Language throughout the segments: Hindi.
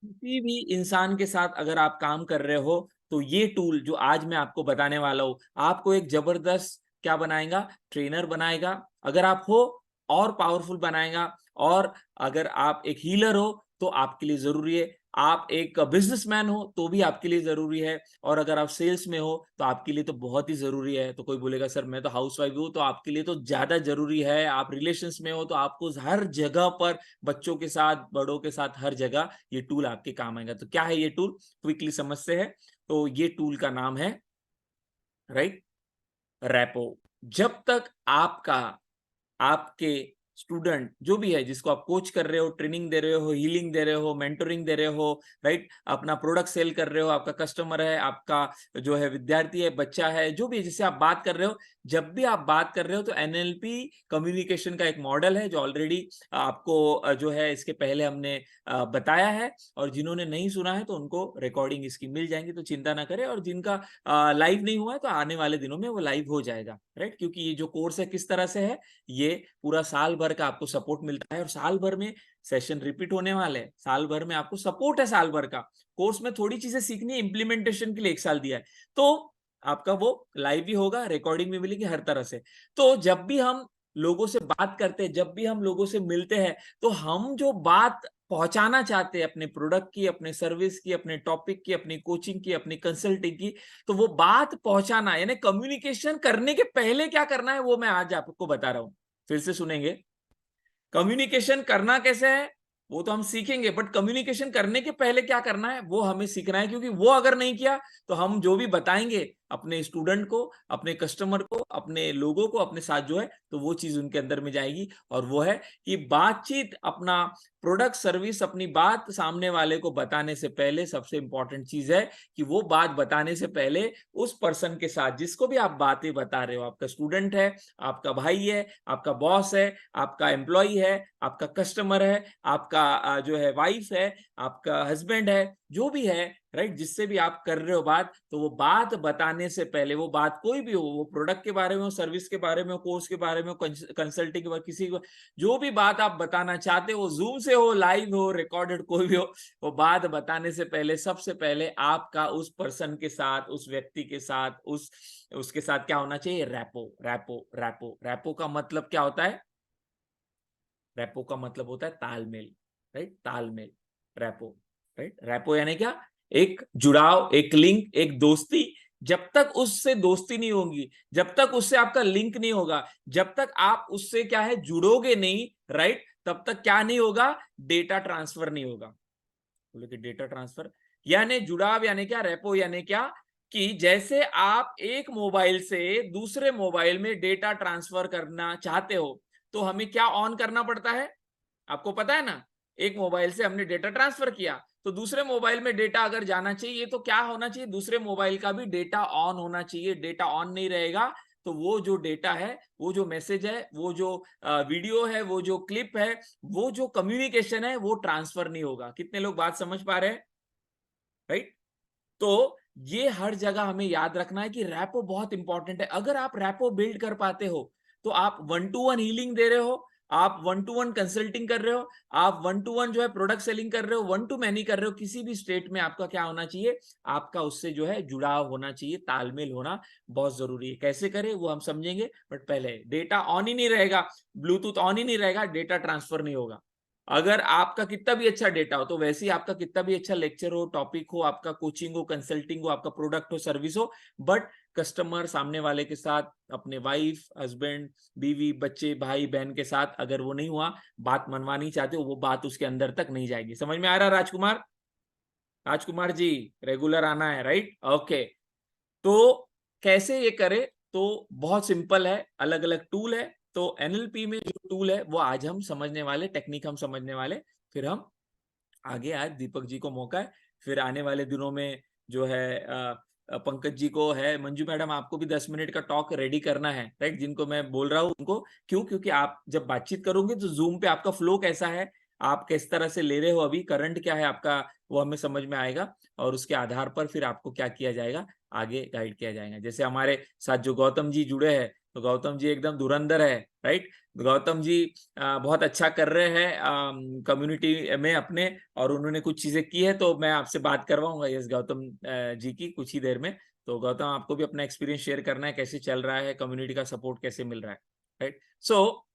किसी भी इंसान के साथ अगर आप काम कर रहे हो, तो ये टूल जो आज मैं आपको बताने वाला हूँ, आपको एक जबरदस्त क्या बनाएगा? ट्रेनर बनाएगा। अगर आप हो, और पावरफुल बनाएगा। और अगर आप एक हीलर हो, तो आपके लिए ज़रूरी है। आप एक बिज़नेसमैन हो, तो भी आपके लिए ज़रूरी है। और अगर आप सेल्स में हो, तो आपके लिए तो बहुत ही ज़रूरी है। तो कोई बोलेगा सर मैं तो हाउसवाइफ हूँ, तो आपके लिए तो ज़्यादा ज़रूरी है। आप रिलेशंस में हो, तो आपको हर जगह पर बच्चों के साथ, बड़ों के साथ, हर जगह ये टूल आपके काम आएगा। तो क्या है ये टूल? क्विकली समझते हैं। तो ये टूल का नाम है, राइट, रैपो। जब तक आपका आपके स्टूडेंट जो भी है, जिसको आप कोच कर रहे हो, ट्रेनिंग दे रहे हो, हीलिंग दे रहे हो, मेंटरिंग दे रहे हो, राइट, अपना प्रोडक्ट सेल कर रहे हो, आपका कस्टमर है, आपका जो है विद्यार्थी है, बच्चा है, जो भी है जिससे आप बात कर रहे हो, जब भी आप बात कर रहे हो, तो एनएलपी कम्युनिकेशन का एक मॉडल है जो ऑलरेडी आपको जो है इसके पहले हमने बताया है। और जिन्होंने नहीं सुना है तो उनको रिकॉर्डिंग इसकी मिल जाएंगी, तो चिंता ना करें। और जिनका लाइव नहीं हुआ है, तो आने वाले दिनों में वो लाइव हो जाएगा, राइट। क्योंकि ये जो कोर्स है किस तरह से है, ये पूरा साल भर का आपको सपोर्ट मिलता है। और साल भर में सेशन रिपीट होने वाले हैं, साल भर में आपको सपोर्ट है। साल भर का कोर्स में थोड़ी चीजें सीखनी है, इंप्लीमेंटेशन के लिए एक साल दिया है। तो आपका वो लाइव भी होगा, रिकॉर्डिंग भी मिलेगी, हर तरह से। तो जब भी हम लोगों से बात करते हैं, जब भी हम लोगों से मिलते हैं, तो हम जो बात पहुंचाना चाहते हैं अपने प्रोडक्ट की, अपने सर्विस की, अपने टॉपिक की, अपनी कोचिंग की, अपनी कंसल्टिंग की, तो वो बात पहुंचाना यानी कम्युनिकेशन करने के पहले क्या करना है, वो मैं आज आपको बता रहा हूं। फिर से सुनेंगे। कम्युनिकेशन करना कैसे है, वो तो हम सीखेंगे, बट कम्युनिकेशन करने के पहले क्या करना है, वो हमें सीखना है। क्योंकि वो अगर नहीं किया, तो हम जो भी बताएंगे अपने स्टूडेंट को, अपने कस्टमर को, अपने लोगों को, अपने साथ जो है, तो वो चीज उनके अंदर में जाएगी। और वो है कि बातचीत, अपना प्रोडक्ट सर्विस, अपनी बात सामने वाले को बताने से पहले सबसे इंपॉर्टेंट चीज है कि वो बात बताने से पहले उस पर्सन के साथ, जिसको भी आप बातें बता रहे हो, आपका स्टूडेंट है, आपका भाई है, आपका बॉस है, आपका एम्प्लॉय है, आपका कस्टमर है, आपका जो है वाइफ है, आपका हस्बैंड है, जो भी है, राइट, जिससे भी आप कर रहे हो बात, तो वो बात बताने से पहले, वो बात कोई भी हो, वो प्रोडक्ट के बारे में हो, सर्विस के बारे में हो, कोर्स के बारे में हो, कंसल्टिंग के बारे में, किसी को जो भी बात आप बताना चाहते हो, जूम से हो, लाइव हो, रिकॉर्डेड कोई भी हो, वो बात बताने से पहले सबसे पहले आपका उस पर्सन के साथ, उस व्यक्ति के साथ, उसके साथ क्या होना चाहिए? रैपो। रैपो, रैपो, रैपो का मतलब क्या होता है? रैपो का मतलब होता है तालमेल, राइट, तालमेल, रैपो, राइट। रैपो यानी क्या? एक जुड़ाव, एक लिंक, एक दोस्ती। जब तक उससे दोस्ती नहीं होगी, जब तक उससे आपका लिंक नहीं होगा, जब तक आप उससे क्या है जुड़ोगे नहीं, राइट, तब तक क्या नहीं होगा? डेटा ट्रांसफर नहीं होगा। बोले कि डेटा ट्रांसफर यानी जुड़ाव, यानी क्या? रेपो यानी क्या? कि जैसे आप एक मोबाइल से दूसरे मोबाइल में डेटा ट्रांसफर करना चाहते हो, तो हमें क्या ऑन करना पड़ता है? आपको पता है ना? एक मोबाइल से हमने डेटा ट्रांसफर किया, तो दूसरे मोबाइल में डेटा अगर जाना चाहिए, तो क्या होना चाहिए? दूसरे मोबाइल का भी डेटा ऑन होना चाहिए। डेटा ऑन नहीं रहेगा, तो वो जो डेटा है, वो जो मैसेज है, वो जो वीडियो है, वो जो क्लिप है, वो जो कम्युनिकेशन है, वो ट्रांसफर नहीं होगा। कितने लोग बात समझ पा रहे हैं? राइट। तो ये हर जगह हमें याद रखना है कि रैपो बहुत इंपॉर्टेंट है। अगर आप रैपो बिल्ड कर पाते हो, तो आप वन टू वन हीलिंग दे रहे हो, आप वन टू वन कंसल्टिंग कर रहे हो, आप वन टू वन जो है प्रोडक्ट सेलिंग कर रहे हो, वन टू मैनी कर रहे हो, किसी भी स्टेट में आपका क्या होना चाहिए? आपका उससे जो है जुड़ाव होना चाहिए, तालमेल होना बहुत जरूरी है। कैसे करें वो हम समझेंगे, बट पहले डेटा ऑन ही नहीं रहेगा, ब्लूटूथ ऑन ही नहीं रहेगा, डेटा ट्रांसफर नहीं होगा। अगर आपका कितना भी अच्छा डेटा हो, तो वैसे ही आपका कितना भी अच्छा लेक्चर हो, टॉपिक हो, आपका कोचिंग हो, कंसल्टिंग हो, आपका प्रोडक्ट हो, सर्विस हो, बट कस्टमर सामने वाले के साथ, अपने वाइफ, हस्बैंड, बीवी, बच्चे, भाई बहन के साथ अगर वो नहीं हुआ, बात मनवानी चाहते हो, वो बात उसके अंदर तक नहीं जाएगी। समझ में आ रहा है राजकुमार? राजकुमार जी, रेगुलर आना है, राइट, ओके। तो कैसे ये करें? तो बहुत सिंपल है, अलग अलग टूल है। तो एनएलपी में जो टूल है, वो आज हम समझने वाले, टेक्निक हम समझने वाले। फिर हम आगे, आज दीपक जी को मौका है, फिर आने वाले दिनों में जो है पंकज जी को है, मंजू मैडम आपको भी 10 मिनट का टॉक रेडी करना है, राइट, जिनको मैं बोल रहा हूँ उनको। क्यों? क्योंकि आप जब बातचीत करोगे, तो जूम पे आपका फ्लो कैसा है, आप किस तरह से ले रहे हो, अभी करंट क्या है आपका, वो हमें समझ में आएगा। और उसके आधार पर फिर आपको क्या किया जाएगा, आगे गाइड किया जाएगा। जैसे हमारे साथ जो गौतम जी जुड़े हैं, तो गौतम जी एकदम धुरंधर है, राइट। गौतम जी बहुत अच्छा कर रहे हैं कम्युनिटी में अपने, और उन्होंने कुछ चीजें की है, तो मैं आपसे बात करवाऊंगा यस गौतम जी की कुछ ही देर में। तो गौतम, आपको भी अपना एक्सपीरियंस शेयर करना है, कैसे चल रहा है, कम्युनिटी का सपोर्ट कैसे मिल रहा है, राइट। सो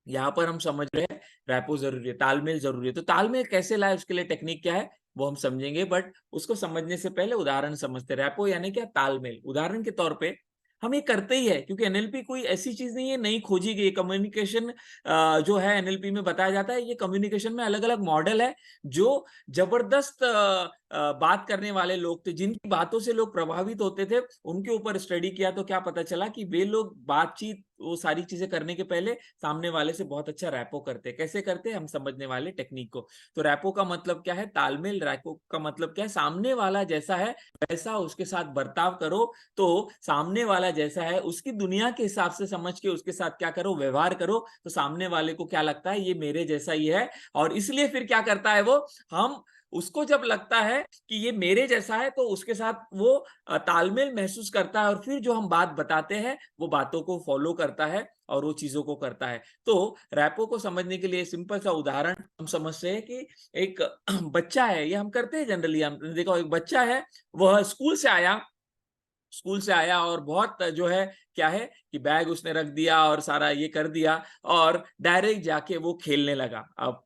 यहाँ पर हम समझ रहे हैं रैपो जरूरी है, तालमेल जरूरी है। तो तालमेल कैसे लाए, उसके लिए टेक्निक क्या है वो हम समझेंगे, बट उसको समझने से पहले उदाहरण समझते हैं। रैपो यानी क्या, तालमेल। उदाहरण के तौर पे हम ये करते ही है, क्योंकि एनएलपी कोई ऐसी चीज नहीं है नई खोजी गई। कम्युनिकेशन जो है एनएलपी में बताया जाता है, ये कम्युनिकेशन में अलग अलग मॉडल है जो जबरदस्त बात करने वाले लोग थे, जिनकी बातों से लोग प्रभावित होते थे, उनके ऊपर स्टडी किया तो क्या पता चला कि वे लोग बातचीत वो सारी चीजें करने के पहले सामने वाले से बहुत अच्छा रैपो करते। कैसे करते हम समझने वाले टेक्निक को। तो रैपो का मतलब क्या है, तालमेल। रैपो का मतलब क्या है, सामने वाला जैसा है वैसा उसके साथ बर्ताव करो। तो सामने वाला जैसा है उसकी दुनिया के हिसाब से समझ के उसके साथ क्या करो, व्यवहार करो। तो सामने वाले को क्या लगता है, ये मेरे जैसा ही है, और इसलिए फिर क्या करता है वो, हम उसको जब लगता है कि ये मेरे जैसा है तो उसके साथ वो तालमेल महसूस करता है, और फिर जो हम बात बताते हैं वो बातों को फॉलो करता है और वो चीजों को करता है। तो रैपो को समझने के लिए सिंपल सा उदाहरण हम समझते हैं कि एक बच्चा है, ये हम करते हैं जनरली। हम देखो, एक बच्चा है, वह स्कूल से आया और बहुत जो है क्या है कि बैग उसने रख दिया और सारा ये कर दिया, और डायरेक्ट जाके वो खेलने लगा। अब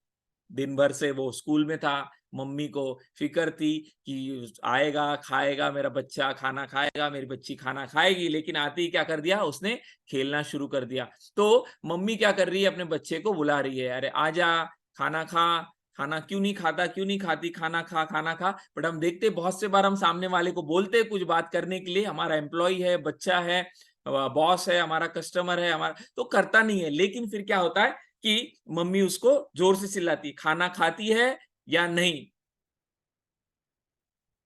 दिन भर से वो स्कूल में था, मम्मी को फिक्र थी कि आएगा, खाएगा, मेरा बच्चा खाना खाएगा, मेरी बच्ची खाना खाएगी, लेकिन आते ही क्या कर दिया उसने, खेलना शुरू कर दिया। तो मम्मी क्या कर रही है, अपने बच्चे को बुला रही है, अरे आजा, खाना खा, खाना क्यों नहीं खाता, क्यों नहीं खाती, खाना खा, खाना खा। बट हम देखते बहुत से बार हम सामने वाले को बोलते हैं कुछ बात करने के लिए, हमारा एम्प्लॉय है, बच्चा है, बॉस है, हमारा कस्टमर है, हमारा, तो करता नहीं है। लेकिन फिर क्या होता है कि मम्मी उसको जोर से चिल्लाती, खाना खाती है या नहीं,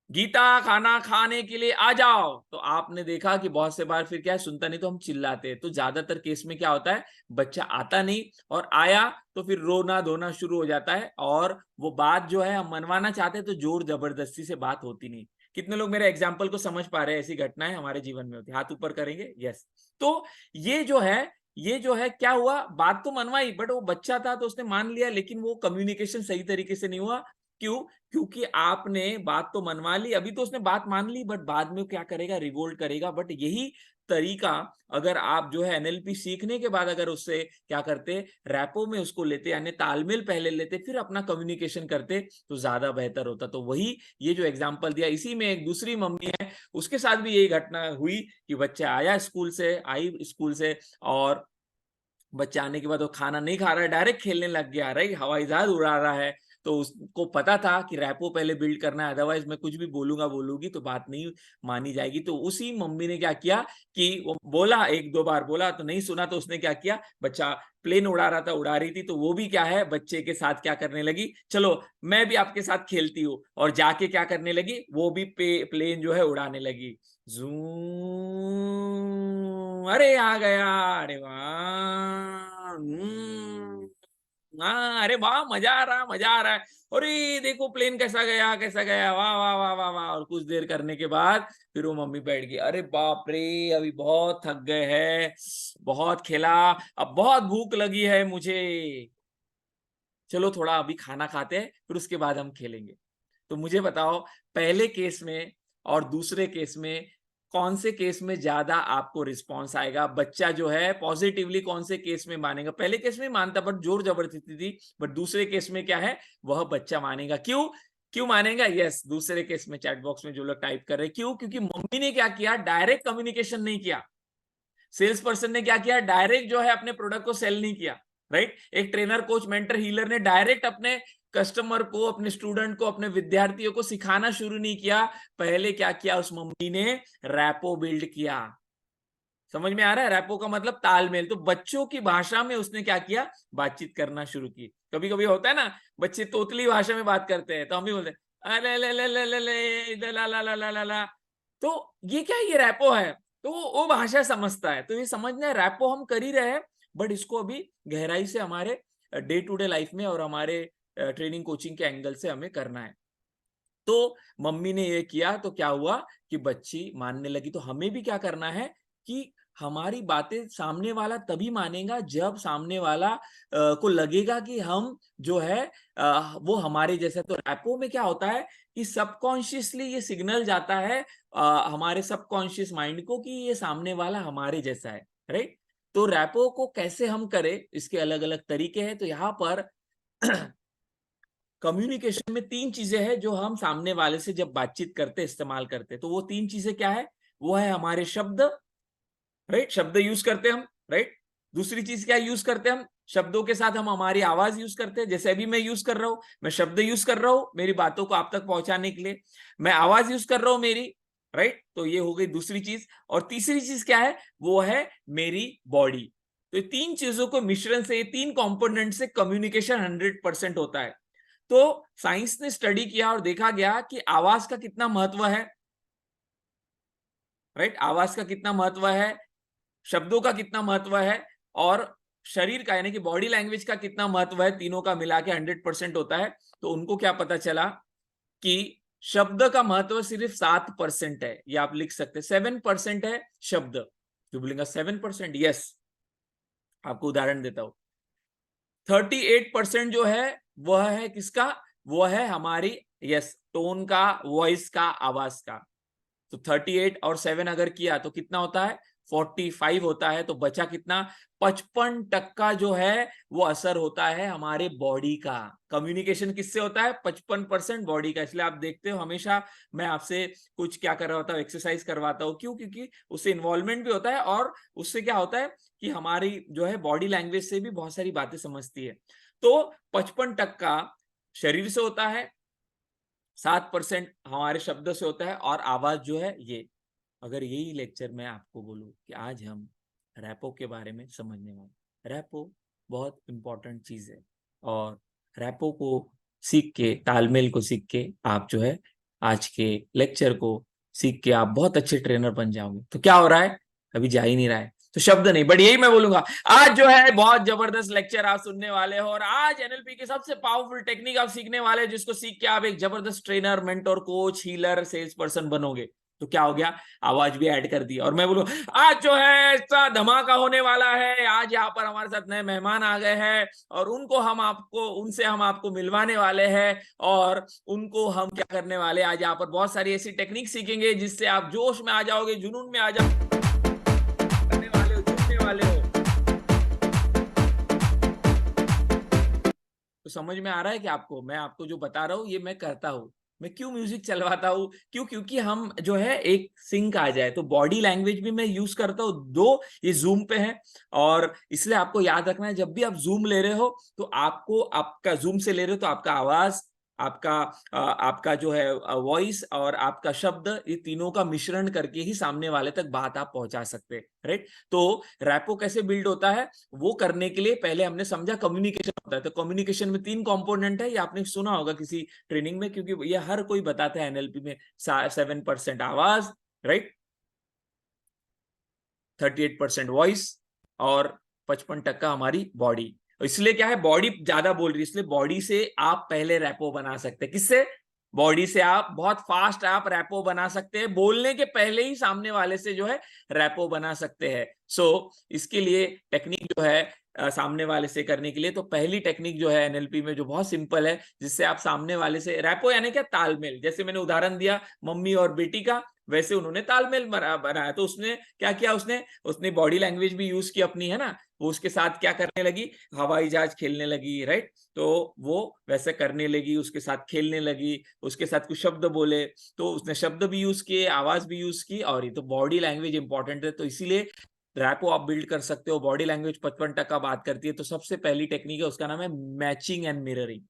गीता खाना खाने के लिए आ जाओ। तो आपने देखा कि बहुत से बार फिर क्या है, सुनता नहीं तो हम चिल्लाते हैं। तो ज्यादातर केस में क्या होता है, बच्चा आता नहीं, और आया तो फिर रोना धोना शुरू हो जाता है, और वो बात जो है हम मनवाना चाहते हैं तो जोर जबरदस्ती से बात होती नहीं। कितने लोग मेरे एग्जाम्पल को समझ पा रहे हैं, ऐसी घटनाएं हमारे जीवन में होती है, हाथ ऊपर करेंगे, यस। तो ये जो है क्या हुआ, बात तो मनवाई, बट वो बच्चा था तो उसने मान लिया, लेकिन वो कम्युनिकेशन सही तरीके से नहीं हुआ। क्यों? क्योंकि आपने बात तो मनवा ली, अभी तो उसने बात मान ली, बट बाद में क्या करेगा, रिवोल्ट करेगा। बट यही तरीका अगर आप जो है एनएलपी सीखने के बाद अगर उससे क्या करते, रैपो में उसको लेते, यानी तालमेल पहले लेते फिर अपना कम्युनिकेशन करते, तो ज्यादा बेहतर होता। तो वही ये जो एग्जांपल दिया, इसी में एक दूसरी मम्मी है, उसके साथ भी यही घटना हुई कि बच्चा आया स्कूल से, और बच्चा आने के बाद वो खाना नहीं खा रहा है, डायरेक्ट खेलने लग गया, राइट, हवाई जहाज उड़ा रहा है। तो उसको पता था कि रैपो पहले बिल्ड करना है, अदरवाइज मैं कुछ भी बोलूंगी तो बात नहीं मानी जाएगी। तो उसी मम्मी ने क्या किया कि वो बोला, एक दो बार बोला तो नहीं सुना, तो उसने क्या किया, बच्चा प्लेन उड़ा रहा था, उड़ा रही थी, तो वो भी क्या है, बच्चे के साथ क्या करने लगी, चलो मैं भी आपके साथ खेलती हूँ, और जाके क्या करने लगी, वो भी प्लेन जो है उड़ाने लगी। जूम, अरे आ गया, अरे वाह, हाँ, अरे वाह, मजा आ रहा है। अरे देखो प्लेन कैसा गया, वाह वाह वाह वाह वाह। और कुछ देर करने के बाद फिर वो मम्मी बैठ गई, अरे बाप रे, अभी बहुत थक गए हैं, बहुत खेला, अब बहुत भूख लगी है मुझे, चलो थोड़ा अभी खाना खाते हैं, फिर उसके बाद हम खेलेंगे। तो मुझे बताओ, पहले केस में और दूसरे केस में कौन से केस में ज्यादा आपको रिस्पॉन्स आएगा, बच्चा जो है पॉजिटिवली कौन से केस में मानेगा? पहले केस में मानता बट जोर जबरदस्ती थी, बट दूसरे केस में क्या है, वह बच्चा मानेगा। क्यों क्यों मानेगा? यस, दूसरे केस में चैट बॉक्स में जो लोग टाइप कर रहे हैं, क्यों? क्योंकि मम्मी ने क्या किया, डायरेक्ट कम्युनिकेशन नहीं किया। सेल्स पर्सन ने क्या किया, डायरेक्ट जो है अपने प्रोडक्ट को सेल नहीं किया, राइट। एक ट्रेनर, कोच, मेंटर, हीलर ने डायरेक्ट अपने कस्टमर को, अपने स्टूडेंट को, अपने विद्यार्थियों को सिखाना शुरू नहीं किया। पहले क्या किया, उस मम्मी ने रैपो बिल्ड किया। समझ में आ रहा है? रैपो का मतलब तालमेल। तो बच्चों की भाषा में उसने क्या किया, बातचीत करना शुरू की। कभी कभी होता है ना, बच्चे तोतली भाषा में बात करते हैं, तो हम भी बोलते हैं अले ले ले ले ले ले ला ला ला ला ला ला। तो ये क्या है, ये रैपो है। तो वो भाषा समझता है, तो ये समझना है, रैपो हम कर ही रहे हैं, बट इसको अभी गहराई से हमारे डे टू डे लाइफ में और हमारे ट्रेनिंग कोचिंग के एंगल से हमें करना है। तो मम्मी ने ये किया तो क्या हुआ कि बच्ची मानने लगी। तो हमें भी क्या करना है कि हमारी बातें सामने वाला तभी मानेगा जब सामने वाला को लगेगा कि हम जो है वो हमारे जैसा। तो रैपो में क्या होता है कि सबकॉन्शियसली ये सिग्नल जाता है हमारे सबकॉन्शियस माइंड को कि ये सामने वाला हमारे जैसा है, राइट। तो रैपो को कैसे हम करें, इसके अलग अलग तरीके हैं। तो यहाँ पर कम्युनिकेशन में 3 चीजें हैं जो हम सामने वाले से जब बातचीत करते इस्तेमाल करते। तो वो 3 चीजें क्या है? वो है हमारे शब्द, राइट, शब्द यूज करते हम, राइट। दूसरी चीज क्या यूज करते हम? शब्दों के साथ हम हमारी आवाज यूज करते हैं, जैसे अभी मैं यूज कर रहा हूं, मैं शब्द यूज कर रहा हूं मेरी बातों को आप तक पहुंचाने के लिए, मैं आवाज यूज कर रहा हूं मेरी, राइट। तो ये हो गई दूसरी चीज। और तीसरी चीज क्या है? वो है मेरी बॉडी। तो ये 3 चीजों को मिश्रण से, ये 3 कंपोनेंट से कम्युनिकेशन 100% होता है। तो साइंस ने स्टडी किया और देखा गया कि आवाज का कितना महत्व है, राइट, आवाज का कितना महत्व है, शब्दों का कितना महत्व है, और शरीर का यानी कि बॉडी लैंग्वेज का कितना महत्व है, तीनों का मिला के 100% होता है। तो उनको क्या पता चला कि शब्द का महत्व सिर्फ 7% है। ये आप लिख सकते हैं, 7% है शब्द। जो बोलेगा 7%, यस, आपको उदाहरण देता हूं। 38% जो है वह है किसका? वो है हमारी, यस, टोन का, वॉइस का, आवाज का। तो 38 और 7 अगर किया तो कितना होता है? 45 होता है। तो बचा कितना? 55% जो है वो असर होता है हमारे बॉडी का। कम्युनिकेशन किससे होता है? 55% बॉडी का। इसलिए आप देखते हो हमेशा मैं आपसे कुछ क्या कर रहा होता हूँ, एक्सरसाइज करवाता हूँ। क्यों? क्योंकि उससे इन्वॉल्वमेंट भी होता है और उससे क्या होता है कि हमारी जो है बॉडी लैंग्वेज से भी बहुत सारी बातें समझती है। तो 55% शरीर से होता है, 7% हमारे शब्दों से होता है, और आवाज जो है ये। अगर यही लेक्चर मैं आपको बोलूं कि आज हम रैपो के बारे में समझने वाले, रैपो बहुत इंपॉर्टेंट चीज है, और रैपो को सीख के, तालमेल को सीख के आप जो है आज के लेक्चर को सीख के आप बहुत अच्छे ट्रेनर बन जाओगे। तो क्या हो रहा है? अभी जा ही नहीं रहा है तो शब्द नहीं, बट यही मैं बोलूंगा, आज जो है बहुत जबरदस्त लेक्चर आप सुनने वाले हो, और आज एनएलपी की सबसे पावरफुल टेक्निक आप सीखने वाले हो, जिसको सीख के आप एक जबरदस्त trainer, mentor, coach, healer, sales person बनोगे। तो क्या हो गया? आवाज भी ऐड कर दी। और मैं बोलूं आज जो है ऐसा धमाका होने वाला है, आज यहाँ पर हमारे साथ नए मेहमान आ गए हैं, और उनसे हम आपको मिलवाने वाले हैं, और उनको हम क्या करने वाले, आज यहाँ पर बहुत सारी ऐसी टेक्निक सीखेंगे जिससे आप जोश में आ जाओगे, जुनून में आ जाओगे, करने वाले हो, जुटने वाले हो। तो समझ में आ रहा है कि आपको मैं आपको जो बता रहा हूँ ये मैं करता हूँ। मैं क्यों म्यूजिक चलवाता हूँ? क्यों? क्योंकि हम जो है एक सिंक आ जाए। तो बॉडी लैंग्वेज भी मैं यूज करता हूँ। दो ये जूम पे है, और इसलिए आपको याद रखना है जब भी आप जूम ले रहे हो तो आपको, आपका जूम से ले रहे हो तो आपका आवाज, आपका जो है वॉइस और आपका शब्द, ये तीनों का मिश्रण करके ही सामने वाले तक बात आप पहुंचा सकते हैं, राइट। तो रैपो कैसे बिल्ड होता है वो करने के लिए पहले हमने समझा कम्युनिकेशन होता है। तो कम्युनिकेशन में 3 कंपोनेंट है, ये आपने सुना होगा किसी ट्रेनिंग में, क्योंकि ये हर कोई बताता है एनएलपी में। 7% आवाज, राइट, 38% वॉइस, और 55% हमारी बॉडी। इसलिए क्या है, बॉडी ज्यादा बोल रही है, इसलिए बॉडी से आप पहले रैपो बना सकते हैं। किससे? बॉडी से आप बहुत फास्ट आप रैपो बना सकते हैं, बोलने के पहले ही सामने वाले से जो है रैपो बना सकते हैं। सो इसके लिए टेक्निक जो है सामने वाले से करने के लिए, तो पहली टेक्निक जो है एनएलपी में जो बहुत सिंपल है, जिससे आप सामने वाले से रैपो यानी क्या, तालमेल। जैसे मैंने उदाहरण दिया मम्मी और बेटी का, वैसे उन्होंने तालमेल बनाया। तो उसने क्या किया, उसने बॉडी लैंग्वेज भी यूज की अपनी, है ना। वो उसके साथ क्या करने लगी, हवाई जहाज खेलने लगी, राइट। तो वो वैसे करने लगी, उसके साथ खेलने लगी, उसके साथ कुछ शब्द बोले, तो उसने शब्द भी यूज किए, आवाज भी यूज की, और ये तो बॉडी लैंग्वेज इंपॉर्टेंट है। तो इसीलिए रैपो आप बिल्ड कर सकते हो। बॉडी लैंग्वेज 55% बात करती है। तो सबसे पहली टेक्निक है, उसका नाम है matching and mirroring.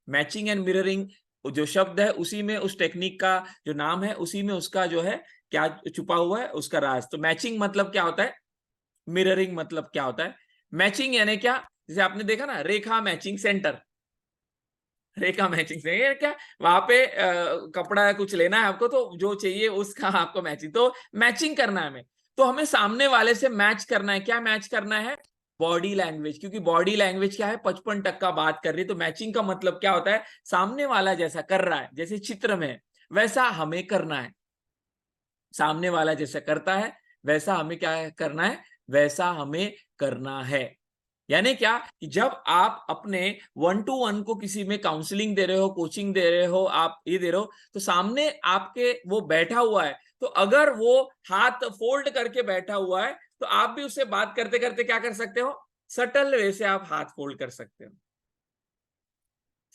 Matching and mirroring जो शब्द है उसी में उस टेक्निक का जो नाम है, उसी में उसका जो है क्या छुपा हुआ है, उसका राज। तो मैचिंग मतलब क्या होता है, मिररिंग मतलब क्या होता है। मैचिंग यानी क्या, जैसे आपने देखा ना, रेखा मैचिंग सेंटर, रेखा मैचिंग से ये क्या, वहां पे कपड़ा कुछ लेना है आपको, तो जो चाहिए उसका आपको मैचिंग, तो मैचिंग करना है हमें। तो हमें सामने वाले से मैच करना है। क्या मैच करना है? Body language. क्योंकि बॉडी लैंग्वेज क्या है, 55% बात कर रही है। तो मैचिंग का मतलब क्या होता है, सामने वाला जैसा कर रहा है, जैसे चित्र में वैसा हमें करना है। सामने वाला जैसा करता है वैसा हमें क्या करना है, वैसा हमें करना है। यानी क्या कि जब आप अपने 1-to-1 को किसी में काउंसलिंग दे रहे हो, कोचिंग दे रहे हो, आप ये दे रहे हो, तो सामने आपके वो बैठा हुआ है, तो अगर वो हाथ फोल्ड करके बैठा हुआ है तो आप भी उससे बात करते करते क्या कर सकते हो, सटल वे से आप हाथ फोल्ड कर सकते हो।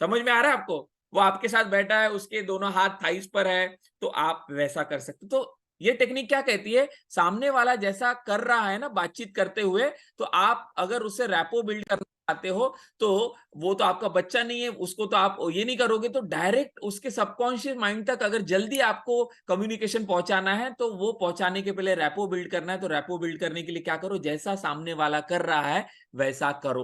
समझ में आ रहा है आपको? वो आपके साथ बैठा है, उसके दोनों हाथ थाइस पर है, तो आप वैसा कर सकते हो। तो ये टेक्निक क्या कहती है, सामने वाला जैसा कर रहा है ना बातचीत करते हुए, तो आप अगर उससे रैपो बिल्ड करना चाहते हो, तो वो तो आपका बच्चा नहीं है, उसको तो आप ये नहीं करोगे, तो डायरेक्ट उसके सबकॉन्शियस माइंड तक अगर जल्दी आपको कम्युनिकेशन पहुंचाना है, तो वो पहुंचाने के पहले रैपो बिल्ड करना है। तो रैपो बिल्ड करने के लिए क्या करो, जैसा सामने वाला कर रहा है वैसा करो।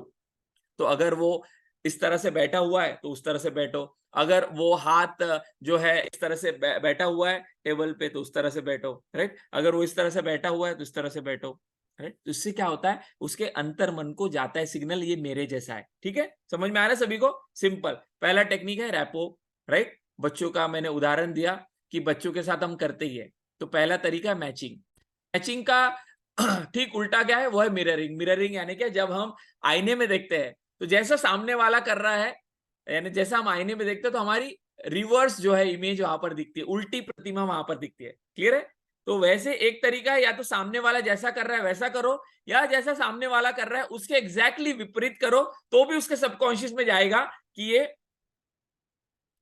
तो अगर वो इस तरह से बैठा हुआ है तो उस तरह से बैठो, अगर वो हाथ जो है इस तरह से बैठा हुआ है टेबल पे तो उस तरह से बैठो, राइट। अगर वो इस तरह से बैठा हुआ है तो इस तरह से बैठो, राइट। तो इससे क्या होता है, उसके अंतर मन को जाता है सिग्नल, ये मेरे जैसा है। ठीक है, समझ में आ रहा है सभी को? सिंपल पहला टेक्निक है रैपो, राइट। बच्चों का मैंने उदाहरण दिया कि बच्चों के साथ हम करते ही है। तो पहला तरीका है मैचिंग। मैचिंग का ठीक उल्टा क्या है, वो है मिररिंग। मिररिंग यानी क्या, जब हम आईने में देखते हैं तो जैसा सामने वाला कर रहा है, यानी जैसा हम आईने में देखते हैं तो हमारी रिवर्स जो है इमेज वहां पर दिखती है, उल्टी प्रतिमा वहां पर दिखती है। क्लियर है? तो वैसे एक तरीका है, या तो सामने वाला जैसा कर रहा है वैसा करो, या जैसा सामने वाला कर रहा है उसके एग्जैक्टली विपरीत करो, तो भी उसके सबकॉन्शियस में जाएगा कि ये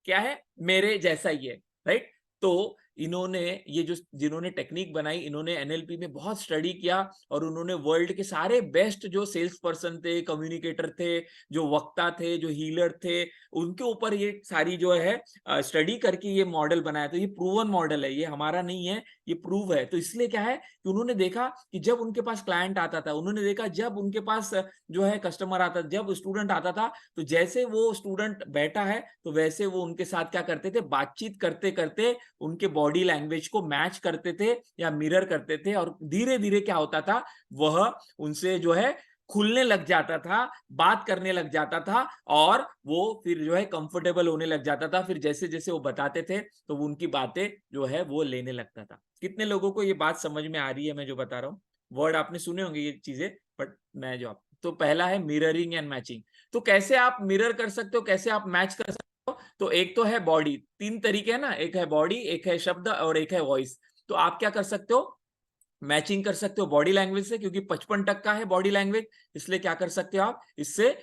क्या है, मेरे जैसा ही है, राइट। तो इन्होंने ये जो जिन्होंने टेक्निक बनाई, इन्होंने एनएलपी में बहुत स्टडी किया और उन्होंने वर्ल्ड के सारे बेस्ट जो सेल्स पर्सन थे, कम्युनिकेटर थे, जो वक्ता थे, जो हीलर थे, उनके ऊपर ये सारी जो है स्टडी करके ये मॉडल बनाया। तो ये प्रूवन मॉडल है, ये हमारा नहीं है, ये प्रूव है। तो इसलिए क्या है कि उन्होंने देखा कि जब उनके पास क्लाइंट आता था, उन्होंने देखा जब उनके पास जो है कस्टमर आता, जब स्टूडेंट आता था, तो जैसे वो स्टूडेंट बैठा है तो वैसे वो उनके साथ क्या करते थे, बातचीत करते करते उनके बॉडी लैंग्वेज को मैच करते थे या मिरर करते थे, और धीरे धीरे क्या होता था, वह उनसे जो है खुलने लग जाता था, बात करने लग जाता था, और वो फिर जो है कंफर्टेबल होने लग जाता था। फिर जैसे जैसे वो बताते थे तो वो उनकी बातें जो है वो लेने लगता था। कितने लोगों को ये बात समझ में आ रही है मैं जो बता रहा हूँ? वर्ड आपने सुने होंगे ये चीजें, बट मैं जो आप, तो पहला है मिररिंग एंड मैचिंग। तो कैसे आप मिरर कर सकते हो, कैसे आप मैच कर सकते हो? तो एक तो है बॉडी, तीन तरीके है ना, एक है बॉडी, एक है शब्द और एक है वॉइस। तो आप क्या कर सकते हो, मैचिंग कर सकते हो बॉडी लैंग्वेज से, क्योंकि 55% है बॉडी लैंग्वेज, इसलिए क्या कर सकते हो आप, इससे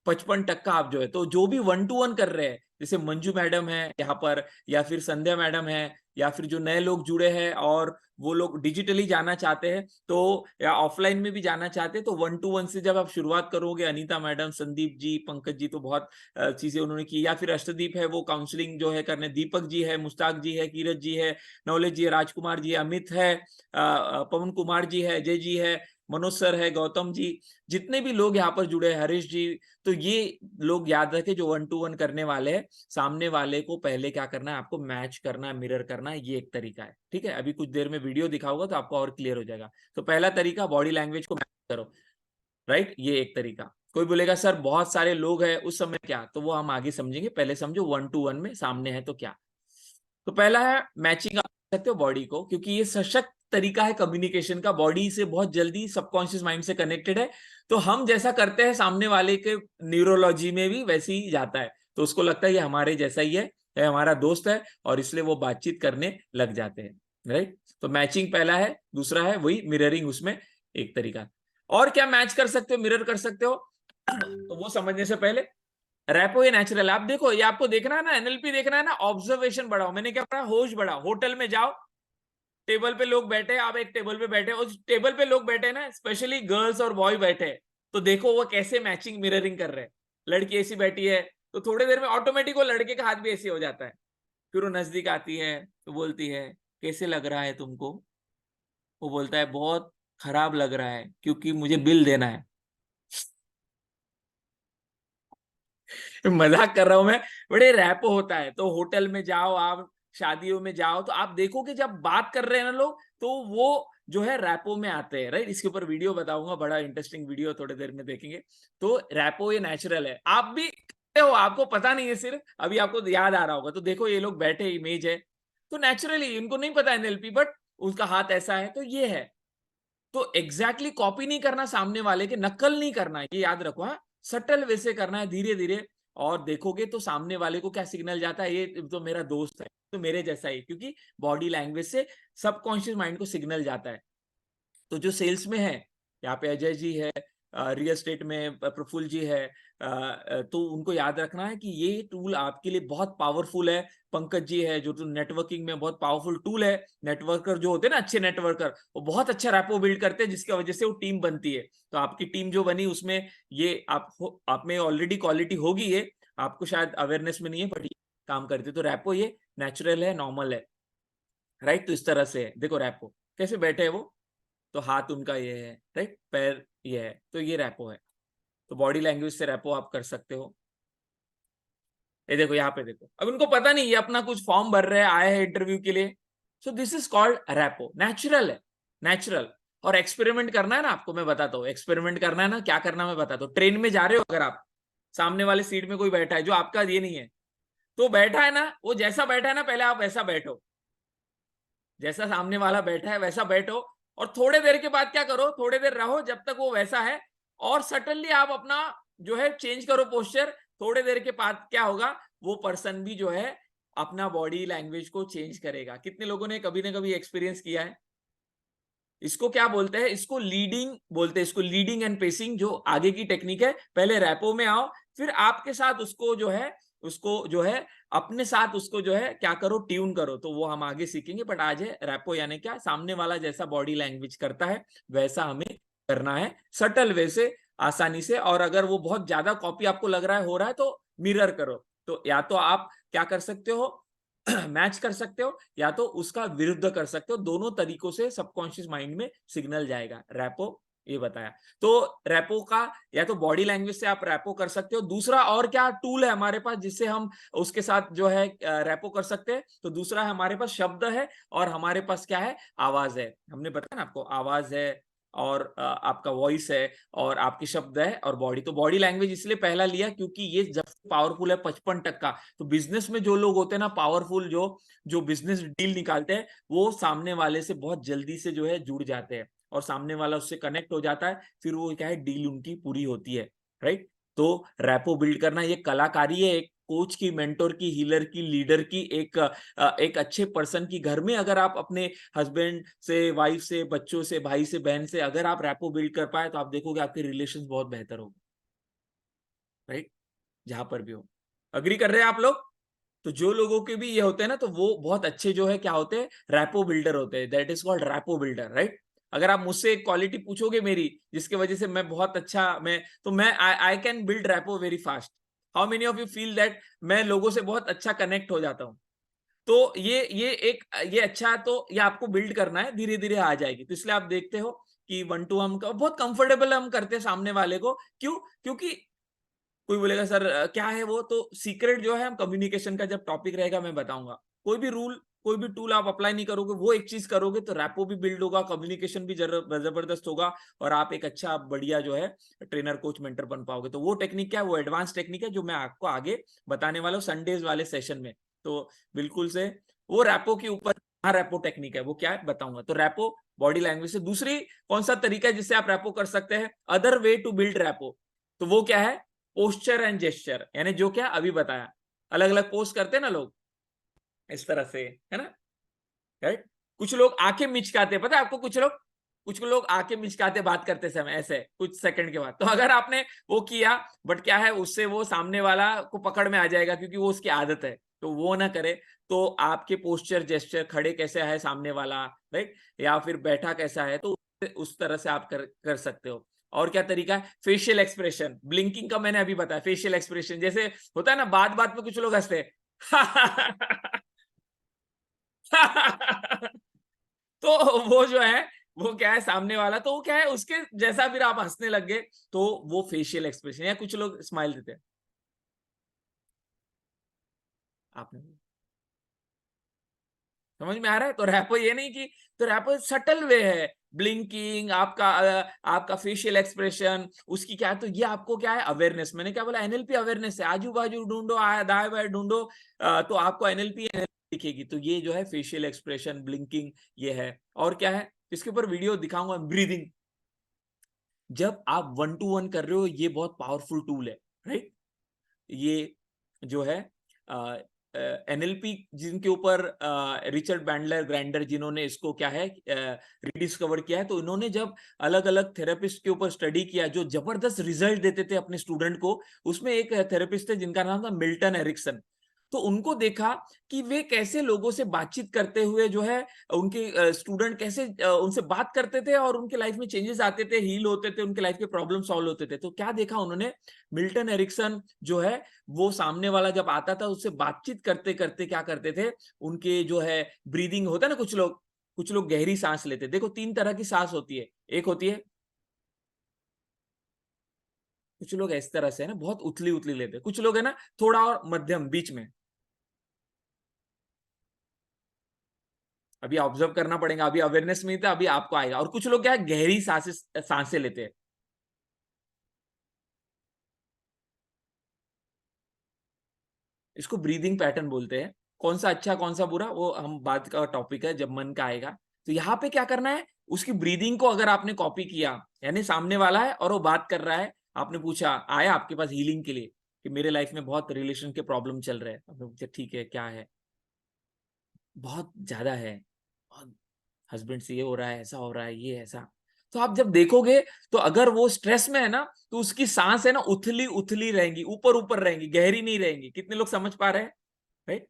55% आप जो है, तो जो भी 1-to-1 कर रहे हैं, जैसे मंजू मैडम है यहाँ पर, या फिर संध्या मैडम है, या फिर जो नए लोग जुड़े हैं और वो लोग डिजिटली जाना चाहते हैं, तो या ऑफलाइन में भी जाना चाहते हैं, तो 1-to-1 से जब आप शुरुआत करोगे, अनीता मैडम, संदीप जी, पंकज जी तो बहुत चीजें उन्होंने की, या फिर अष्टदीप है वो काउंसलिंग जो है करने, दीपक जी है, मुश्ताक जी है, कीरत जी है, नवलेज जी है, राजकुमार जी है, अमित है, पवन कुमार जी है, अजय जी है, मनोज सर है, गौतम जी, जितने भी लोग यहाँ पर जुड़े हैं, हरीश जी, तो ये लोग याद रखें जो 1-to-1 करने वाले हैं, सामने वाले को पहले क्या करना है, आपको मैच करना है, मिरर करना है, ये एक तरीका है। ठीक है, अभी कुछ देर में वीडियो दिखाऊंगा तो आपको और क्लियर हो जाएगा। तो पहला तरीका बॉडी लैंग्वेज को मैच करो, राइट, ये एक तरीका। कोई बोलेगा सर बहुत सारे लोग हैं उस समय क्या, तो वो हम आगे समझेंगे, पहले समझो 1-to-1 में सामने है तो क्या। तो पहला है मैचिंग, आप कर सकते हो बॉडी को, क्योंकि ये सशक्त तरीका है कम्युनिकेशन का, बॉडी से बहुत जल्दी सबकॉन्शियस माइंड से कनेक्टेड है। तो हम जैसा करते हैं सामने वाले के न्यूरोलॉजी में भी वैसे ही जाता है, तो उसको लगता है ये हमारे जैसा ही है, हमारा दोस्त है, और इसलिए वो बातचीत करने लग जाते हैं, राइट। तो मैचिंग पहला है, दूसरा है वही मिररिंग, उसमें एक तरीका। और क्या मैच कर सकते हो, मिरर कर सकते हो, तो वो समझने से पहले रैपो ये नेचुरल, आप देखो, ये आपको देखना है ना, एनएलपी देखना है ना, ऑब्जर्वेशन बढ़ाओ। मैंने क्या पढ़ा, होश बढ़ाओ। होटल में जाओ, टेबल पे लोग बैठे, आप एक टेबल पे बैठे, उस टेबल पे लोग बैठे ना, स्पेशली गर्ल्स और बॉय बैठे, तो देखो वो कैसे मैचिंग मिररिंग कर रहे हैं। लड़की ऐसी बैठी है तो थोड़ी देर में ऑटोमेटिक वो लड़के का हाथ भी ऐसे हो जाता है, फिर वो नजदीक आती है तो बोलती है कैसे लग रहा है तुमको, वो बोलता है बहुत खराब लग रहा है क्योंकि मुझे बिल देना है। मजाक कर रहा हूं मैं, बड़े रैपो होता है। तो होटल में जाओ, आप शादियों में जाओ, तो आप देखो कि जब बात कर रहे हैं ना लोग, तो वो जो है रैपो में आते हैं, राइट। इसके ऊपर वीडियो बताऊंगा, बड़ा इंटरेस्टिंग वीडियो, थोड़ी देर में देखेंगे। तो रैपो ये नेचुरल है, आप भी करते हो, आपको पता नहीं है, सिर्फ अभी आपको याद आ रहा होगा। तो देखो ये लोग बैठे, इमेज है, तो नेचुरली इनको नहीं पता एनएलपी, बट उसका हाथ ऐसा है, तो ये है। तो एग्जैक्टली कॉपी नहीं करना सामने वाले के, नकल नहीं करना है, ये याद रखो। हाँ, सटल वैसे करना है, धीरे धीरे। और देखोगे तो सामने वाले को क्या सिग्नल जाता है, ये तो मेरा दोस्त है, तो मेरे जैसा ही, क्योंकि बॉडी लैंग्वेज से सबकॉन्शियस माइंड को सिग्नल जाता है। तो जो सेल्स में है, यहाँ पे अजय जी है, रियल एस्टेट में प्रफुल्ल जी है, तो उनको याद रखना है कि ये टूल आपके लिए बहुत पावरफुल है। पंकज जी है जो तो नेटवर्किंग में बहुत पावरफुल टूल है। नेटवर्कर जो होते हैं ना, अच्छे नेटवर्कर, वो बहुत अच्छा रैपो बिल्ड करते हैं, जिसकी वजह से वो टीम बनती है। तो आपकी टीम जो बनी उसमें ये आप में ऑलरेडी क्वालिटी होगी, ये आपको शायद अवेयरनेस में नहीं है, बट काम करते। तो रैपो ये नेचुरल है, नॉर्मल है, राइट। तो इस तरह से है, देखो रैपो कैसे बैठे है वो, तो हाथ उनका ये है, राइट, पैर ये है, तो ये रैपो है। तो बॉडी लैंग्वेज से रैपो आप कर सकते हो। ये देखो, यहाँ पे देखो, अब उनको पता नहीं, ये अपना कुछ फॉर्म भर रहे हैं, आए हैं इंटरव्यू के लिए। So this is called rapport, natural है, नेचुरल। और एक्सपेरिमेंट करना है ना आपको, मैं बताता हूँ, एक्सपेरिमेंट करना है ना, क्या करना मैं बताता हूँ। ट्रेन में जा रहे हो, अगर आप सामने वाले सीट में कोई बैठा है जो आपका ये नहीं है, तो बैठा है ना, वो जैसा बैठा है ना, पहले आप वैसा बैठो, जैसा सामने वाला बैठा है वैसा बैठो। और थोड़े देर के बाद क्या करो, थोड़े देर रहो जब तक वो वैसा है, और सटनली आप अपना जो है चेंज करो पोस्चर। थोड़े देर के बाद क्या होगा, वो पर्सन भी जो है अपना बॉडी लैंग्वेज को चेंज करेगा। कितने लोगों ने कभी ना कभी एक्सपीरियंस किया है? इसको क्या बोलते हैं, इसको लीडिंग बोलते हैं, इसको लीडिंग एंड पेसिंग, जो आगे की टेक्निक है। पहले रैपो में आओ, फिर आपके साथ उसको जो है अपने साथ उसको जो है क्या करो, ट्यून करो। तो वो हम आगे सीखेंगे, बट आज है रैपो, यानी क्या, सामने वाला जैसा बॉडी लैंग्वेज करता है वैसा हमें करना है, सटल वे से, आसानी से। और अगर वो बहुत ज्यादा कॉपी आपको लग रहा है हो रहा है, तो मिरर करो। तो या तो आप क्या कर सकते हो, मैच कर सकते हो, या तो उसका विरुद्ध कर सकते हो। दोनों तरीकों से सबकॉन्शियस माइंड में सिग्नल जाएगा। रैपो ये बताया। तो रैपो का, या तो बॉडी लैंग्वेज से आप रैपो कर सकते हो। दूसरा और क्या टूल है हमारे पास जिससे हम उसके साथ जो है रैपो कर सकते हैं, तो दूसरा है हमारे पास शब्द है, और हमारे पास क्या है, आवाज है। हमने बताया ना आपको, आवाज है, और आपका वॉइस है, और आपके शब्द है, और बॉडी। तो बॉडी लैंग्वेज इसलिए पहला लिया क्योंकि ये जब पावरफुल है 55%। तो बिजनेस में जो लोग होते हैं ना पावरफुल, जो जो बिजनेस डील निकालते हैं, वो सामने वाले से बहुत जल्दी से जो है जुड़ जाते हैं, और सामने वाला उससे कनेक्ट हो जाता है, फिर वो क्या है, डील उनकी पूरी होती है, राइट। तो रैपो बिल्ड करना ये कलाकारी है, एक कोच की, मेंटोर की, हीलर की, लीडर की, एक अच्छे पर्सन की। घर में अगर आप अपने हस्बैंड से, वाइफ से, बच्चों से, भाई से, बहन से अगर आप रैपो बिल्ड कर पाए, तो आप देखोगे आपके रिलेशन बहुत बेहतर होंगे, राइट, जहां पर भी हो। अग्री कर रहे हैं आप लोग? तो जो लोगों के भी ये होते हैं ना, तो वो बहुत अच्छे जो है क्या होते हैं, रैपो बिल्डर होते हैं। That is called rapport builder, right. अगर आप मुझसे एक क्वालिटी पूछोगे मेरी, जिसके वजह से मैं बहुत अच्छा, मैं I can build rapport very fast. How many of you feel that मैं लोगों से बहुत अच्छा कनेक्ट हो जाता हूं? तो ये अच्छा, तो ये आपको बिल्ड करना है, धीरे धीरे आ जाएगी। तो इसलिए आप देखते हो कि 1 to हम बहुत कंफर्टेबल हम करते हैं सामने वाले को। क्यों? क्योंकि कोई बोलेगा सर क्या है वो, तो सीक्रेट जो है, हम कम्युनिकेशन का जब टॉपिक रहेगा मैं बताऊंगा। कोई भी रूल, कोई भी टूल आप अप्लाई नहीं करोगे, वो एक चीज करोगे, तो रैपो भी बिल्ड होगा, कम्युनिकेशन भी जबरदस्त होगा, और आप एक अच्छा बढ़िया जो है ट्रेनर, कोच, मेंटर बन पाओगे। तो वो टेक्निक क्या है, वो एडवांस टेक्निक है, जो मैं आपको आगे बताने वाला हूँ संडेज वाले सेशन में। तो बिल्कुल से वो रैपो के ऊपर, हाँ रैपो टेक्निक है वो क्या है बताऊंगा। तो रैपो बॉडी लैंग्वेज से। दूसरी कौन सा तरीका है जिससे आप रैपो कर सकते हैं, other way to build rapport, तो वो क्या है, पोस्चर एंड जेस्चर। यानी जो क्या अभी बताया, अलग अलग पोस्ट करते हैं ना लोग, इस तरह से, है ना, राइट। कुछ लोग आंखें मिचकाते, पता है आपको, कुछ लोग आंखें मिचकाते बात करते समय, ऐसे कुछ सेकंड के बाद। तो अगर आपने वो किया, बट क्या है, उससे वो सामने वाला को पकड़ में आ जाएगा, क्योंकि वो उसकी आदत है, तो वो ना करे। तो आपके पोस्चर, जेस्चर, खड़े कैसे है सामने वाला, राइट, या फिर बैठा कैसा है, तो उस तरह से आप कर सकते हो। और क्या तरीका है, फेशियल एक्सप्रेशन, ब्लिंकिंग का मैंने अभी बताया। फेशियल एक्सप्रेशन जैसे होता है ना, बात बात में कुछ लोग हंसते हैं तो वो जो है, वो क्या है, सामने वाला, तो वो क्या है, उसके जैसा फिर आप हंसने लग गए, तो वो फेशियल एक्सप्रेशन। या कुछ लोग स्माइल देते हैं, आपने समझ में आ रहा है? तो रैपो ये नहीं कि, तो रैपो सटल वे है, ब्लिंकिंग, आपका फेशियल एक्सप्रेशन, उसकी क्या है, तो ये आपको क्या है, अवेयरनेस। मैंने क्या बोला, एनएलपी अवेयरनेस है। आजू बाजू ढूंढो, दाएं बाएं ढूंढो, तो आपको एनएलपी दिखेगी। तो ये जो है फेशियल एक्सप्रेशन, ब्लिंकिंग, ये है। और क्या है, इसके ऊपर वीडियो दिखाऊंगा। ब्रीदिंग, जब आप 1-to-1 कर रहे हो, ये बहुत पावरफुल टूल है, राइट। ये जो है एनएलपी, जिनके ऊपर रिचर्ड बैंडलर ग्राइंडर, जिन्होंने इसको क्या है रिडिस्कवर किया है, तो इन्होंने जब अलग अलग थेरेपिस्ट के ऊपर स्टडी किया जो जबरदस्त रिजल्ट देते थे अपने स्टूडेंट को, उसमें एक थेरेपिस्ट थे जिनका नाम था मिल्टन एरिक्सन। तो उनको देखा कि वे कैसे लोगों से बातचीत करते हुए जो है, उनके स्टूडेंट कैसे उनसे बात करते थे और उनके लाइफ में चेंजेस आते थे, हील होते थे, उनके लाइफ के प्रॉब्लम सॉल्व होते थे। तो क्या देखा उन्होंने, मिल्टन एरिक्सन जो है, वो सामने वाला जब आता था उससे बातचीत करते करते क्या करते थे, उनके जो है ब्रीदिंग होता है ना, कुछ लोग गहरी सांस लेते। देखो 3 तरह की सांस होती है। एक होती है, कुछ लोग इस तरह से है ना, बहुत उथली उथली लेते हैं। कुछ लोग है ना थोड़ा और मध्यम बीच में। अभी ऑब्जर्व करना पड़ेगा, अभी अवेयरनेस में था, अभी आपको आएगा। और कुछ लोग क्या है, गहरी सांसें लेते हैं। इसको ब्रीदिंग पैटर्न बोलते हैं। कौन सा अच्छा कौन सा बुरा, वो हम बात का टॉपिक है जब मन का आएगा। तो यहाँ पे क्या करना है, उसकी ब्रीदिंग को अगर आपने कॉपी किया, यानी सामने वाला है और वो बात कर रहा है, आपने पूछा, आया आपके पास हीलिंग के लिए कि मेरे लाइफ में बहुत रिलेशन के प्रॉब्लम चल रहे हैं, आपने पूछा ठीक है क्या है, बहुत ज्यादा है, बहुत हस्बैंड से ये हो रहा है, ऐसा हो रहा है, ये ऐसा। तो आप जब देखोगे, तो अगर वो स्ट्रेस में है ना, तो उसकी सांस है ना उथली उथली रहेंगी, ऊपर ऊपर रहेंगी, गहरी नहीं रहेंगी। कितने लोग समझ पा रहे हैं, राइट।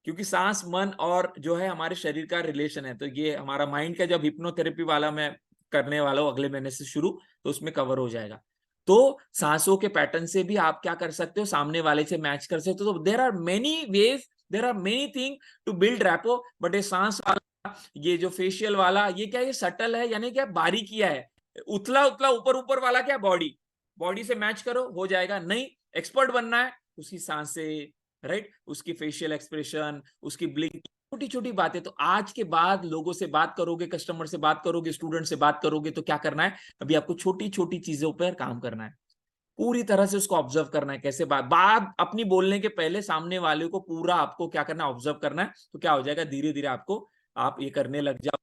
क्योंकि सांस, मन और जो है हमारे शरीर का रिलेशन है। तो ये हमारा माइंड का जब हिप्नोथेरेपी वाला मैं करने वाला हूँ अगले महीने से शुरू, तो उसमें कवर हो जाएगा। तो सांसों के पैटर्न से भी आप क्या कर सकते हो, सामने वाले से मैच कर सकते हो। तो there are many ways, there are many thing to build rapport. But ये सांस वाला, ये जो फेशियल वाला, ये क्या, ये सटल है, यानी क्या बारीकिया है। उथला उथला ऊपर ऊपर वाला क्या, बॉडी, बॉडी से मैच करो हो जाएगा। नहीं, एक्सपर्ट बनना है, उसकी सांसें, राइट, उसकी फेशियल एक्सप्रेशन, उसकी ब्लिंक, छोटी छोटी बातें। तो आज के बाद लोगों से बात करोगे, कस्टमर से बात करोगे, स्टूडेंट से बात करोगे, तो क्या करना है, अभी आपको छोटी छोटी चीजों पर काम करना है। पूरी तरह से उसको ऑब्जर्व करना है, कैसे बात अपनी बोलने के पहले सामने वाले को पूरा आपको क्या करना है, ऑब्जर्व करना है। तो क्या हो जाएगा, धीरे धीरे आपको, आप ये करने लग जाओ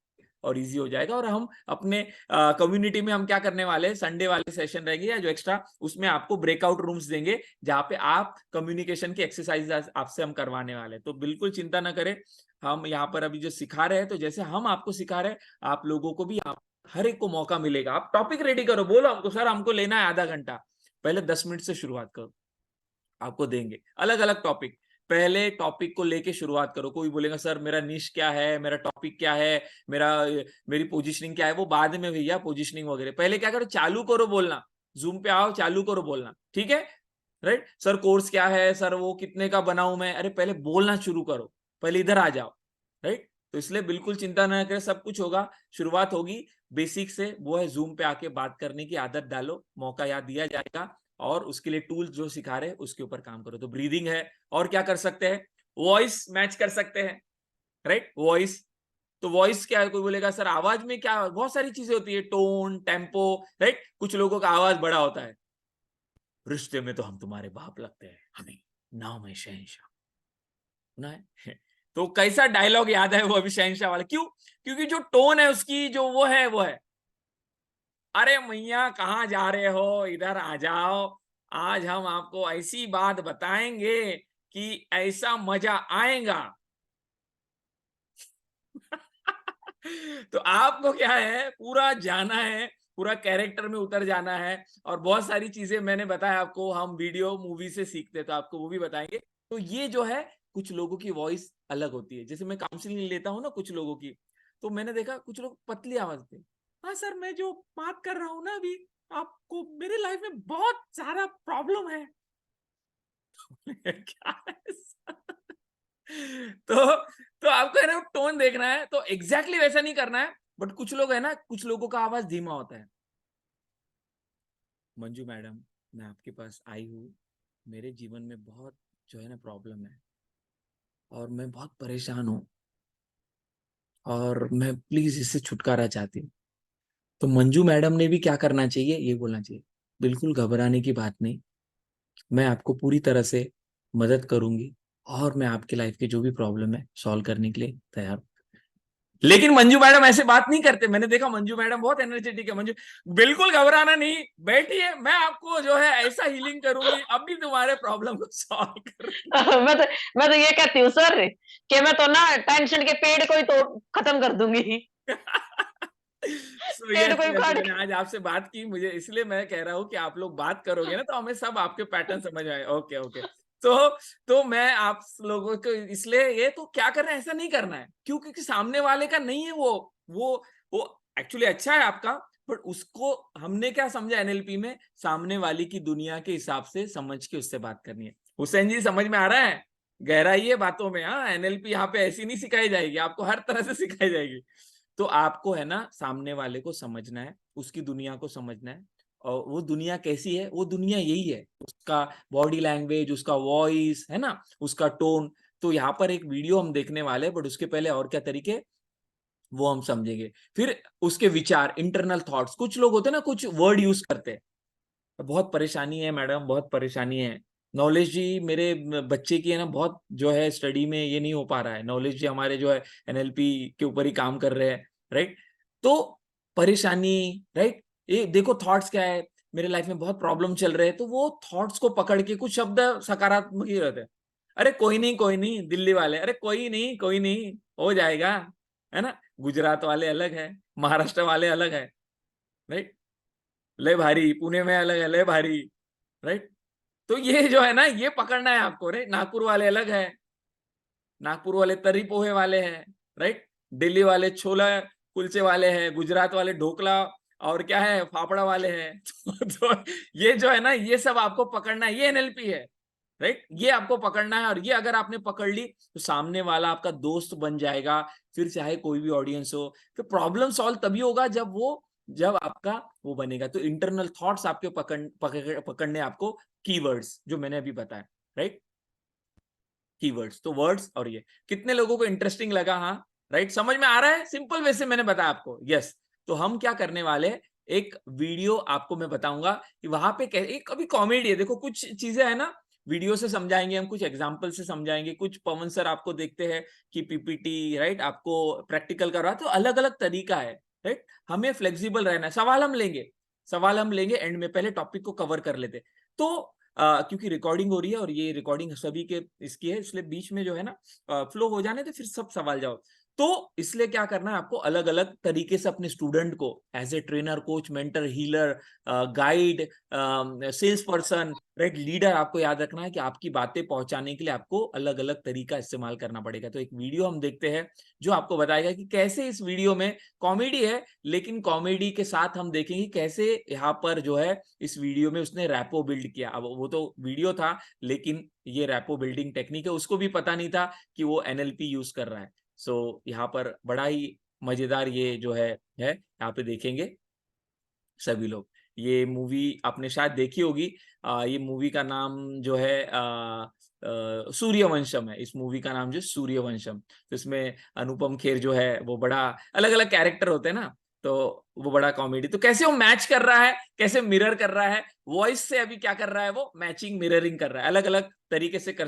और इजी हो जाएगा। और हम अपने कम्युनिटी में हम क्या करने वाले हैं, संडे वाले सेशन रहेंगे या जो एक्स्ट्रा, उसमें आपको ब्रेकआउट रूम्स देंगे जहां पे आप कम्युनिकेशन की एक्सरसाइज आपसे हम करवाने वाले हैं। तो बिल्कुल चिंता ना करें, हम यहाँ पर अभी जो सिखा रहे हैं, तो जैसे हम आपको सिखा रहे हैं, आप लोगों को भी हर एक को मौका मिलेगा। आप टॉपिक रेडी करो, बोलो हमको सर हमको लेना है आधा घंटा, पहले 10 मिनट से शुरुआत करो, आपको देंगे अलग अलग टॉपिक। पहले टॉपिक को लेके शुरुआत करो। कोई बोलेगा सर मेरा निश क्या है, मेरा टॉपिक क्या है, मेरा मेरी पोजीशनिंग क्या है, वो बाद में भैया, पोजीशनिंग वगैरह पहले क्या करो, चालू करो बोलना। जूम पे आओ, चालू करो बोलना, ठीक है, राइट। सर कोर्स क्या है, सर वो कितने का बनाऊं मैं, अरे पहले बोलना शुरू करो, पहले इधर आ जाओ, राइट। तो इसलिए बिल्कुल चिंता ना करें, सब कुछ होगा, शुरुआत होगी बेसिक से, वो है जूम पे आके बात करने की आदत डालो, मौका याद दिया जाएगा। और उसके लिए टूल्स जो सिखा रहे हैं उसके ऊपर काम करो। तो ब्रीदिंग है, और क्या कर सकते हैं, वॉइस मैच कर सकते हैं, राइट, वॉइस। तो वॉइस क्या है, कोई बोलेगा सर आवाज में क्या, बहुत सारी चीजें होती है, टोन, टेम्पो, राइट। कुछ लोगों का आवाज बड़ा होता है, रिश्ते में तो हम तुम्हारे बाप लगते हैं, हमें नाव में शहंशाह, सुना है। तो कैसा डायलॉग याद है वो अभी शहंशाह वाला, क्यों, क्योंकि जो टोन है उसकी, जो वो है, अरे मैया कहाँ जा रहे हो, इधर आ जाओ, आज हम आपको ऐसी बात बताएंगे कि ऐसा मजा आएगा। तो आपको क्या है, पूरा जाना है, पूरा कैरेक्टर में उतर जाना है। और बहुत सारी चीजें मैंने बताया आपको, हम वीडियो मूवी से सीखते हैं, तो आपको वो भी बताएंगे। तो ये जो है, कुछ लोगों की वॉइस अलग होती है। जैसे मैं काउंसलिंग लेता हूँ ना कुछ लोगों की, तो मैंने देखा कुछ लोग पतली आवाज थे, हाँ सर मैं जो बात कर रहा हूँ ना अभी, आपको मेरे लाइफ में बहुत सारा प्रॉब्लम है। क्या है तो तो आपको है ना टोन देखना है, तो एग्जैक्टली वैसा नहीं करना है। बट कुछ लोग है ना, कुछ लोगों का आवाज धीमा होता है। मंजू मैडम, मैं आपके पास आई हूँ, मेरे जीवन में बहुत जो है ना प्रॉब्लम है, और मैं बहुत परेशान हूँ, और मैं प्लीज इससे छुटकारा चाहती हूँ। तो मंजू मैडम ने भी क्या करना चाहिए, ये बोलना चाहिए, बिल्कुल घबराने की बात नहीं, मैं आपको पूरी तरह से मदद करूंगी, और मैं आपकी लाइफ की जो भी प्रॉब्लम है सॉल्व करने के लिए तैयार हूं। लेकिन मंजू मैडम ऐसे बात नहीं करते, मैंने देखा मंजू मैडम बहुत एनर्जेटिक है। मंजू, बिल्कुल घबराना नहीं, बैठिए, मैं आपको जो है ऐसा हीलिंग करूंगी, अभी तुम्हारे प्रॉब्लम को सॉल्व करूंगी। मैं तो ये कहती हूँ सर कि मैं तो ना टेंशन के पेड़ को ही तो खत्म कर दूंगी। सो पेड़ यस को ही यस, उखाड़ मैंने के। आज आपसे बात की, मुझे इसलिए मैं कह रहा हूँ कि आप लोग बात करोगे ना तो हमें सब आपके पैटर्न समझ आए। Okay okay. तो तो मैं आप लोगों को इसलिए, ये तो क्या करना है, ऐसा नहीं करना है, क्यों? क्योंकि सामने वाले का नहीं है वो एक्चुअली अच्छा है आपका, बट उसको हमने क्या समझा एनएलपी में, सामने वाली की दुनिया के हिसाब से समझ के उससे बात करनी है। हुसैन जी, समझ में आ रहा है? गहराई है बातों में। हाँ, एनएलपी यहाँ पे ऐसी नहीं सिखाई जाएगी, आपको हर तरह से सिखाई जाएगी। तो आपको है ना सामने वाले को समझना है, उसकी दुनिया को समझना है। और वो दुनिया कैसी है, वो दुनिया यही है, उसका बॉडी लैंग्वेज, उसका वॉइस है ना, उसका टोन। तो यहाँ पर एक वीडियो हम देखने वाले हैं, बट उसके पहले और क्या तरीके, वो हम समझेंगे। फिर उसके विचार, इंटरनल थॉट्स, कुछ लोग होते हैं ना, कुछ वर्ड यूज करते हैं, बहुत परेशानी है मैडम, बहुत परेशानी है। नॉलेज जी मेरे बच्चे की है ना, बहुत जो है स्टडी में ये नहीं हो पा रहा है। नॉलेज जी हमारे जो है एनएलपी के ऊपर ही काम कर रहे हैं, राइट? तो परेशानी, राइट? ये देखो थॉट्स क्या है, मेरे लाइफ में बहुत प्रॉब्लम चल रहे हैं, तो वो थॉट्स को पकड़ के कुछ शब्द सकारात्मक ही रहते हैं। अरे कोई नहीं, दिल्ली वाले, अरे कोई नहीं, हो जाएगा, है ना? गुजरात वाले अलग है, महाराष्ट्र वाले अलग है, राइट? लय भारी, पुणे में अलग है, लय भारी, राइट? तो ये जो है ना, ये पकड़ना है आपको, राइट? नागपुर वाले अलग है, नागपुर वाले तर्री पोहे वाले हैं, राइट? दिल्ली वाले छोला कुलचे वाले हैं, गुजरात वाले ढोकला और क्या है, फाफड़ा वाले हैं। तो ये जो है ना, ये सब आपको पकड़ना है, ये एनएलपी है, राइट? ये आपको पकड़ना है, और ये अगर आपने पकड़ ली तो सामने वाला आपका दोस्त बन जाएगा। फिर चाहे कोई भी ऑडियंस हो, तो प्रॉब्लम सॉल्व तभी होगा जब आपका वो बनेगा। तो इंटरनल थॉट्स आपके पकड़ने आपको, कीवर्ड्स जो मैंने अभी बताया, राइट? कीवर्ड्स, तो वर्ड्स, और ये कितने लोगों को इंटरेस्टिंग लगा? हाँ, राइट, समझ में आ रहा है? सिंपल वे से मैंने बताया आपको, यस। तो हम क्या करने वाले, एक वीडियो आपको मैं बताऊंगा कि वहां पे एक अभी कॉमेडी है, देखो कुछ चीजें है ना, वीडियो से समझाएंगे हम, कुछ एग्जाम्पल से समझाएंगे, कुछ पवन सर आपको देखते हैं कि पीपीटी, राइट, आपको प्रैक्टिकल करवा, तो अलग अलग तरीका है, राइट? हमें फ्लेक्सिबल रहना है। सवाल हम लेंगे एंड में, पहले टॉपिक को कवर कर लेते। तो क्योंकि रिकॉर्डिंग हो रही है और ये रिकॉर्डिंग सभी के इसकी है, इसलिए बीच में जो है ना फ्लो हो जाने तो फिर सब सवाल जवाब। तो इसलिए क्या करना है आपको, अलग अलग तरीके से अपने स्टूडेंट को as a trainer, coach, mentor, healer, guide, sales person, right, leader, आपको याद रखना है कि आपकी बातें पहुंचाने के लिए आपको अलग अलग तरीका इस्तेमाल करना पड़ेगा। तो एक वीडियो हम देखते हैं जो आपको बताएगा कि कैसे इस वीडियो में कॉमेडी है, लेकिन कॉमेडी के साथ हम देखेंगे कैसे यहाँ पर जो है इस वीडियो में उसने रैपो बिल्ड किया। अब वो तो वीडियो था, लेकिन ये रैपो बिल्डिंग टेक्निक है, उसको भी पता नहीं था कि वो एनएलपी यूज कर रहा है। सो यहाँ पर बड़ा ही मजेदार ये जो है यहाँ पे देखेंगे सभी लोग। ये मूवी आपने शायद देखी होगी। ये मूवी का नाम जो है सूर्यवंशम है। इस मूवी का नाम जो सूर्यवंशम, तो इसमें अनुपम खेर जो है वो बड़ा, अलग अलग कैरेक्टर होते हैं ना, तो वो बड़ा कॉमेडी। तो कैसे वो मैच कर रहा है, कैसे मिरर कर रहा है, वॉइस से अभी क्या कर रहा है, वो मैचिंग मिररिंग कर रहा है, अलग अलग तरीके से कर